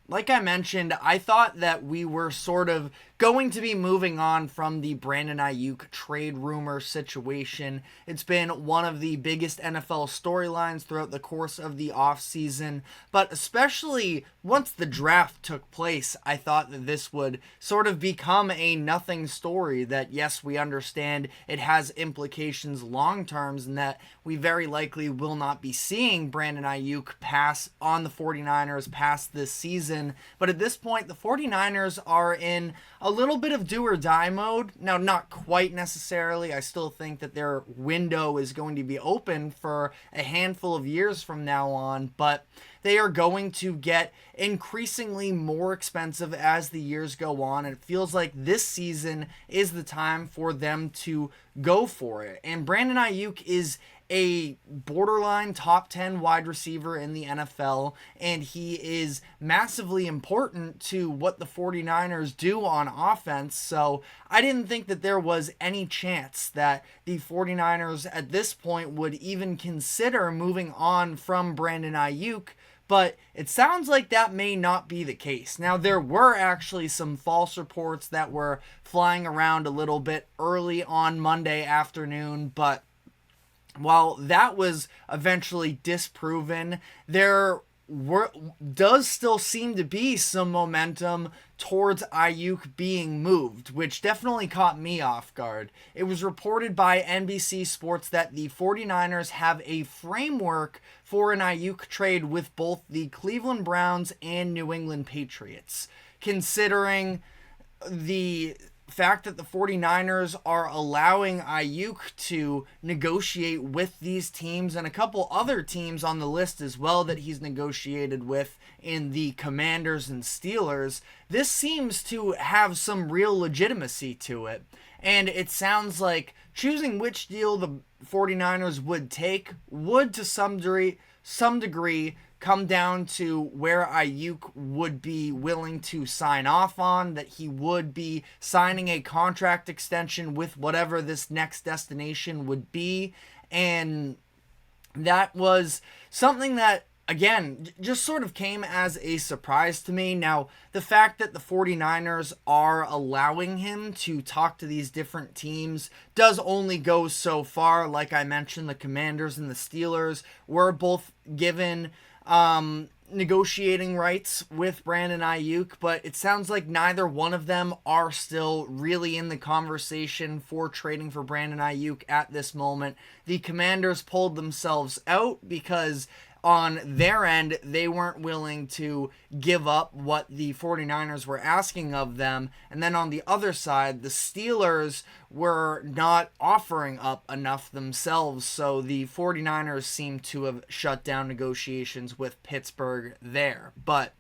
like I mentioned, I thought that we were sort of going to be moving on from the Brandon Aiyuk trade rumor situation. It's been one of the biggest NFL storylines throughout the course of the offseason, but especially once the draft took place, I thought that this would sort of become a nothing story. That, yes, we understand it has implications long terms and that we very likely will not be seeing Brandon Aiyuk pass on the 49ers past this season. But at this point, the 49ers are in a little bit of do or die mode. Now, not quite necessarily. I still think that their window is going to be open for a handful of years from now on, but they are going to get increasingly more expensive as the years go on, and it feels like this season is the time for them to go for it. And Brandon Aiyuk is a borderline top 10 wide receiver in the NFL, and he is massively important to what the 49ers do on offense. So I didn't think that there was any chance that the 49ers at this point would even consider moving on from Brandon Aiyuk, but it sounds like that may not be the case. Now, there were actually some false reports that were flying around a little bit early on Monday afternoon, but while that was eventually disproven, there does still seem to be some momentum towards Aiyuk being moved, which definitely caught me off guard. It was reported by NBC Sports that the 49ers have a framework for an Aiyuk trade with both the Cleveland Browns and New England Patriots. Considering the fact that the 49ers are allowing Aiyuk to negotiate with these teams and a couple other teams on the list as well that he's negotiated with in the Commanders and Steelers, this seems to have some real legitimacy to it. And it sounds like choosing which deal the 49ers would take would to some degree come down to where Aiyuk would be willing to sign off on, that he would be signing a contract extension with whatever this next destination would be. And that was something that, again, just sort of came as a surprise to me. Now, the fact that the 49ers are allowing him to talk to these different teams does only go so far. Like I mentioned, the Commanders and the Steelers were both given negotiating rights with Brandon Aiyuk, but it sounds like neither one of them are still really in the conversation for trading for Brandon Aiyuk at this moment. The Commanders pulled themselves out because on their end, they weren't willing to give up what the 49ers were asking of them. And then on the other side, the Steelers were not offering up enough themselves. So the 49ers seem to have shut down negotiations with Pittsburgh there. But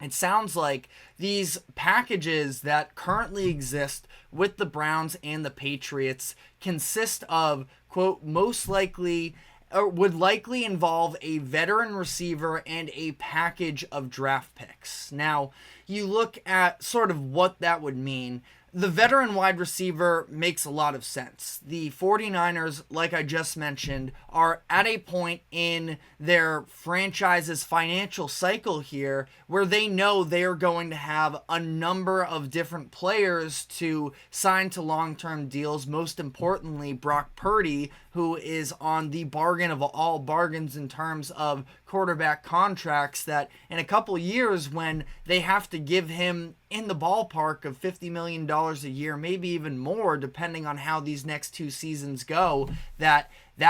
it sounds like these packages that currently exist with the Browns and the Patriots consist of, quote, most likely or would likely involve a veteran receiver and a package of draft picks. Now, you look at sort of what that would mean. The veteran wide receiver makes a lot of sense. The 49ers, like I just mentioned, are at a point in their franchise's financial cycle here where they know they are going to have a number of different players to sign to long-term deals. Most importantly, Brock Purdy, who is on the bargain of all bargains in terms of quarterback contracts, that in a couple years when they have to give him in the ballpark of $50 million a year, maybe even more, depending on how these next two seasons go, that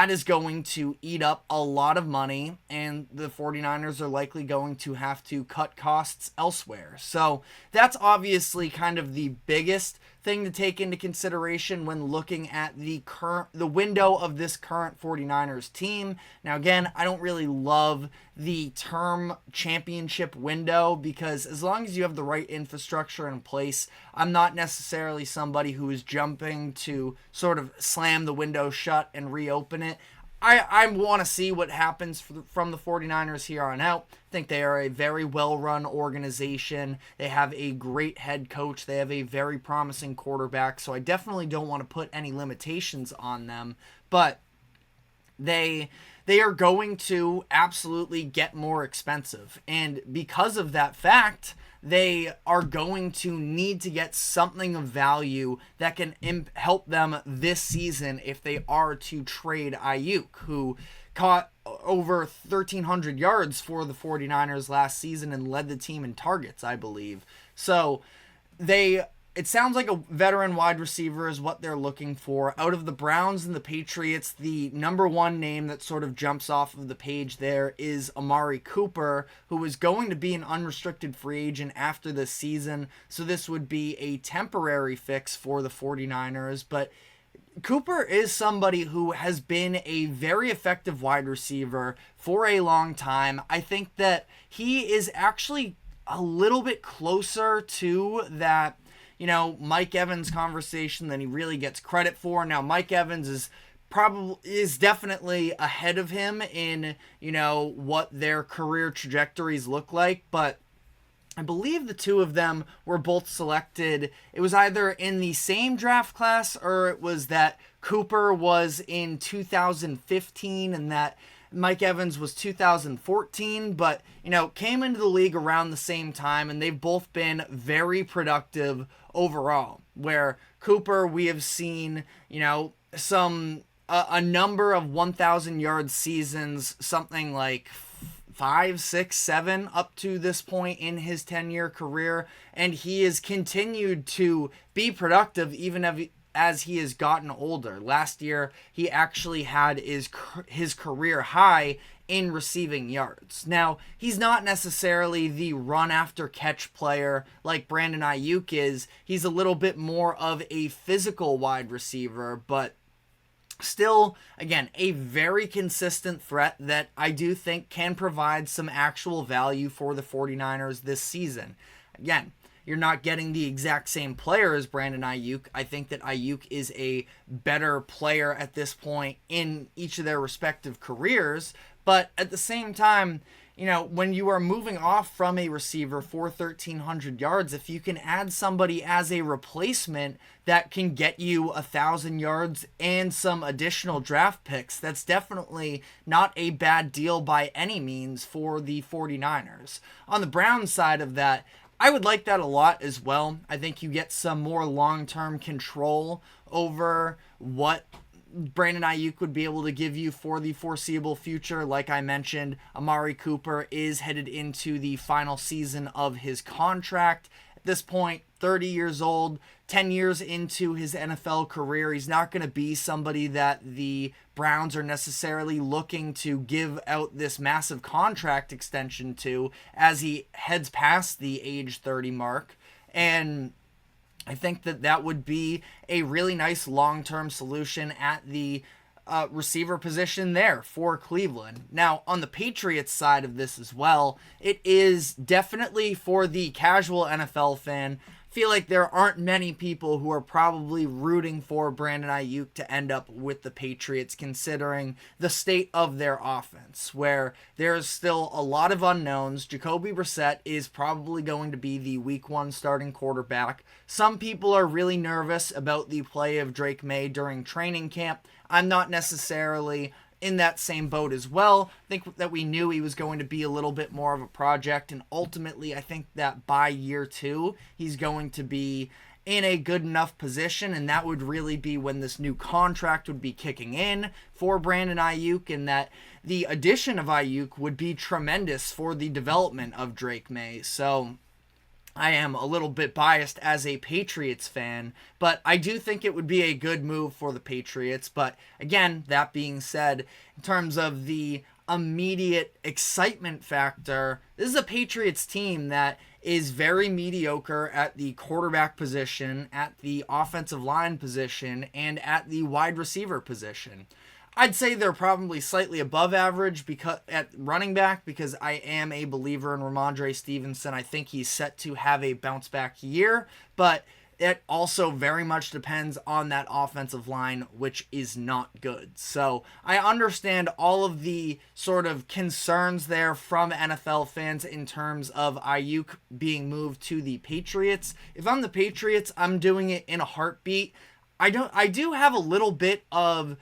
is going to eat up a lot of money, and the 49ers are likely going to have to cut costs elsewhere. So that's obviously kind of the biggest thing to take into consideration when looking at the window of this current 49ers team. Now, again, I don't really love the term championship window because as long as you have the right infrastructure in place, I'm not necessarily somebody who is jumping to sort of slam the window shut and reopen it. I want to see what happens from the 49ers here on out. I think they are a very well-run organization. They have a great head coach. They have a very promising quarterback, so I definitely don't want to put any limitations on them. But they they are going to absolutely get more expensive. And because of that fact, they are going to need to get something of value that can help them this season if they are to trade Aiyuk, who caught over 1,300 yards for the 49ers last season and led the team in targets, I believe. So it sounds like a veteran wide receiver is what they're looking for. Out of the Browns and the Patriots, the number one name that sort of jumps off of the page there is Amari Cooper, who is going to be an unrestricted free agent after this season. So this would be a temporary fix for the 49ers. But Cooper is somebody who has been a very effective wide receiver for a long time. I think that he is actually a little bit closer to that, Mike Evans conversation than he really gets credit for. Now, Mike Evans is definitely ahead of him in, what their career trajectories look like, but I believe the two of them were both selected. It was either in the same draft class or it was that Cooper was in 2015 and that Mike Evans was 2014, but, came into the league around the same time, and they've both been very productive overall, where Cooper, we have seen, a number of 1,000 yard seasons, something like 5, 6, 7 up to this point in his 10-year career, and he has continued to be productive even as he has gotten older. Last year, he actually had his career high in receiving yards. Now, he's not necessarily the run-after-catch player like Brandon Aiyuk is. He's a little bit more of a physical wide receiver, but still, again, a very consistent threat that I do think can provide some actual value for the 49ers this season. Again, you're not getting the exact same player as Brandon Aiyuk. I think that Aiyuk is a better player at this point in each of their respective careers. But at the same time, when you are moving off from a receiver for 1,300 yards, if you can add somebody as a replacement that can get you 1,000 yards and some additional draft picks, that's definitely not a bad deal by any means for the 49ers. On the Browns side of that, I would like that a lot as well. I think you get some more long-term control over what Brandon Aiyuk would be able to give you for the foreseeable future. Like I mentioned, Amari Cooper is headed into the final season of his contract. At this point, 30 years old, 10 years into his NFL career. He's not going to be somebody that the Browns are necessarily looking to give out this massive contract extension to as he heads past the age 30 mark. And I think that would be a really nice long-term solution at the receiver position there for Cleveland. Now, on the Patriots side of this as well, it is definitely for the casual NFL fan. I feel like there aren't many people who are probably rooting for Brandon Aiyuk to end up with the Patriots, considering the state of their offense, where there's still a lot of unknowns. Jacoby Brissett is probably going to be the week 1 starting quarterback. Some people are really nervous about the play of Drake May during training camp. I'm not necessarily in that same boat as well. I think that we knew he was going to be a little bit more of a project, and ultimately I think that by year 2 he's going to be in a good enough position, and that would really be when this new contract would be kicking in for Brandon Aiyuk, and that the addition of Aiyuk would be tremendous for the development of Drake May. So I am a little bit biased as a Patriots fan, but I do think it would be a good move for the Patriots. But again, that being said, in terms of the immediate excitement factor, this is a Patriots team that is very mediocre at the quarterback position, at the offensive line position, and at the wide receiver position. I'd say they're probably slightly above average because at running back, because I am a believer in Ramondre Stevenson. I think he's set to have a bounce back year, but it also very much depends on that offensive line, which is not good. So I understand all of the sort of concerns there from NFL fans in terms of Aiyuk being moved to the Patriots. If I'm the Patriots, I'm doing it in a heartbeat. I do have a little bit of,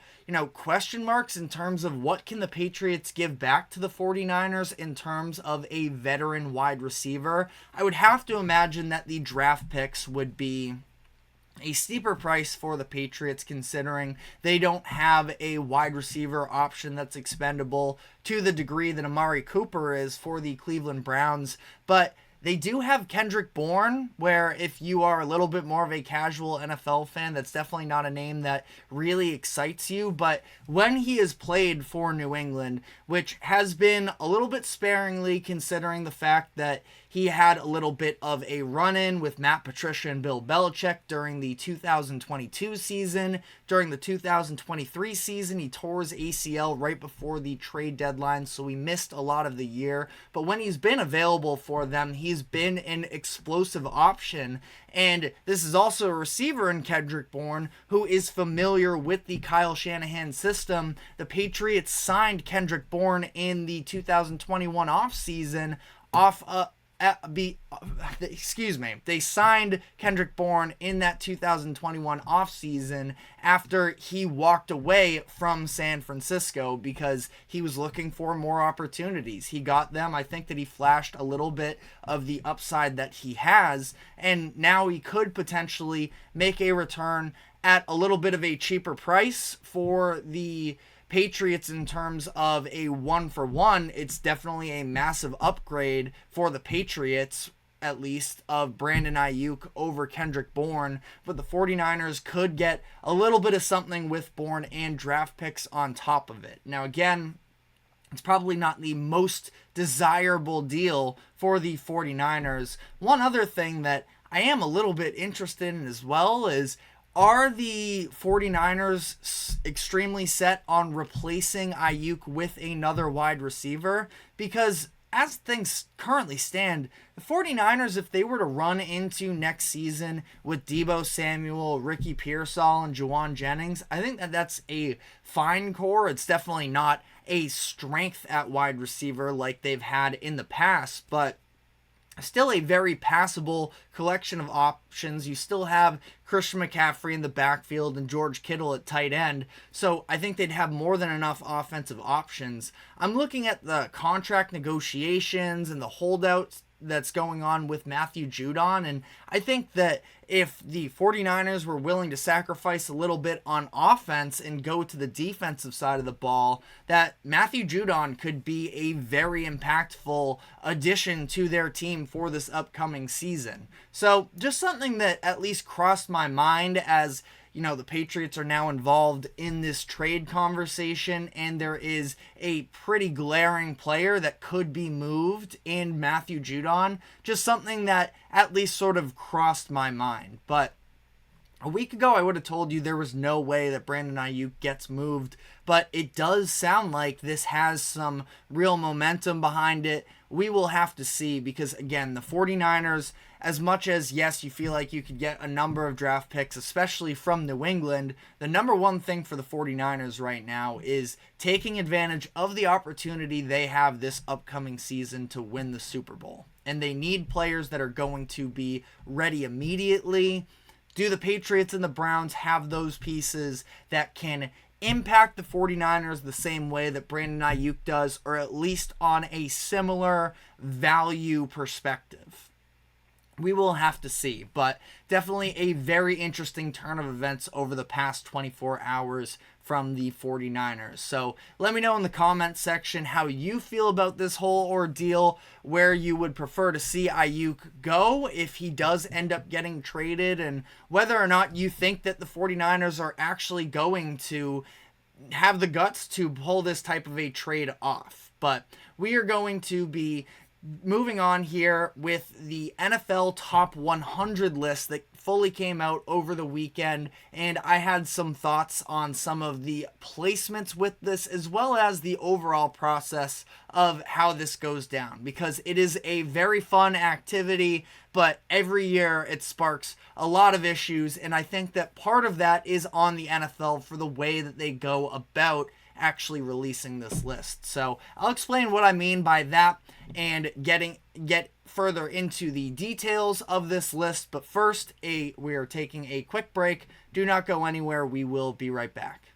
question marks in terms of what can the Patriots give back to the 49ers in terms of a veteran wide receiver. I would have to imagine that the draft picks would be a steeper price for the Patriots, considering they don't have a wide receiver option that's expendable to the degree that Amari Cooper is for the Cleveland Browns. But they do have Kendrick Bourne, where if you are a little bit more of a casual NFL fan, that's definitely not a name that really excites you. But when he has played for New England, which has been a little bit sparingly considering the fact that he had a little bit of a run-in with Matt Patricia and Bill Belichick during the 2022 season. During the 2023 season, he tore his ACL right before the trade deadline, so he missed a lot of the year. But when he's been available for them, he's been an explosive option. And this is also a receiver in Kendrick Bourne who is familiar with the Kyle Shanahan system. The Patriots signed Kendrick Bourne in the 2021 offseason they signed Kendrick Bourne in that 2021 offseason after he walked away from San Francisco because he was looking for more opportunities. He got them. I think that he flashed a little bit of the upside that he has, and now he could potentially make a return at a little bit of a cheaper price for the Patriots in terms of a 1-for-1. It's definitely a massive upgrade for the Patriots, at least, of Brandon Aiyuk over Kendrick Bourne, but the 49ers could get a little bit of something with Bourne and draft picks on top of it. Now again, it's probably not the most desirable deal for the 49ers. One other thing that I am a little bit interested in as well is, are the 49ers extremely set on replacing Aiyuk with another wide receiver? Because as things currently stand, the 49ers, if they were to run into next season with Deebo Samuel, Ricky Pearsall, and Juwan Jennings, I think that that's a fine core. It's definitely not a strength at wide receiver like they've had in the past, but still a very passable collection of options. You still have Christian McCaffrey in the backfield and George Kittle at tight end, so I think they'd have more than enough offensive options. I'm looking at the contract negotiations and the holdouts that's going on with Matthew Judon, and I think that if the 49ers were willing to sacrifice a little bit on offense and go to the defensive side of the ball, that Matthew Judon could be a very impactful addition to their team for this upcoming season. So just something that at least crossed my mind as the Patriots are now involved in this trade conversation, and there is a pretty glaring player that could be moved in Matthew Judon. Just something that at least sort of crossed my mind. But a week ago, I would have told you there was no way that Brandon Aiyuk gets moved, but it does sound like this has some real momentum behind it. We will have to see, because again, the 49ers, as much as, yes, you feel like you could get a number of draft picks, especially from New England, the number one thing for the 49ers right now is taking advantage of the opportunity they have this upcoming season to win the Super Bowl. And they need players that are going to be ready immediately. Do the Patriots and the Browns have those pieces that can impact the 49ers the same way that Brandon Aiyuk does, or at least on a similar value perspective? We will have to see, but definitely a very interesting turn of events over the past 24 hours from the 49ers. So let me know in the comments section how you feel about this whole ordeal, where you would prefer to see Aiyuk go if he does end up getting traded, and whether or not you think that the 49ers are actually going to have the guts to pull this type of a trade off. But we are going to be moving on here with the NFL Top 100 list that fully came out over the weekend, and I had some thoughts on some of the placements with this, as well as the overall process of how this goes down, because it is a very fun activity, but every year it sparks a lot of issues, and I think that part of that is on the NFL for the way that they go about actually releasing this list. So I'll explain what I mean by that and get further into the details of this list. But first, we are taking a quick break. Do not go anywhere. We will be right back.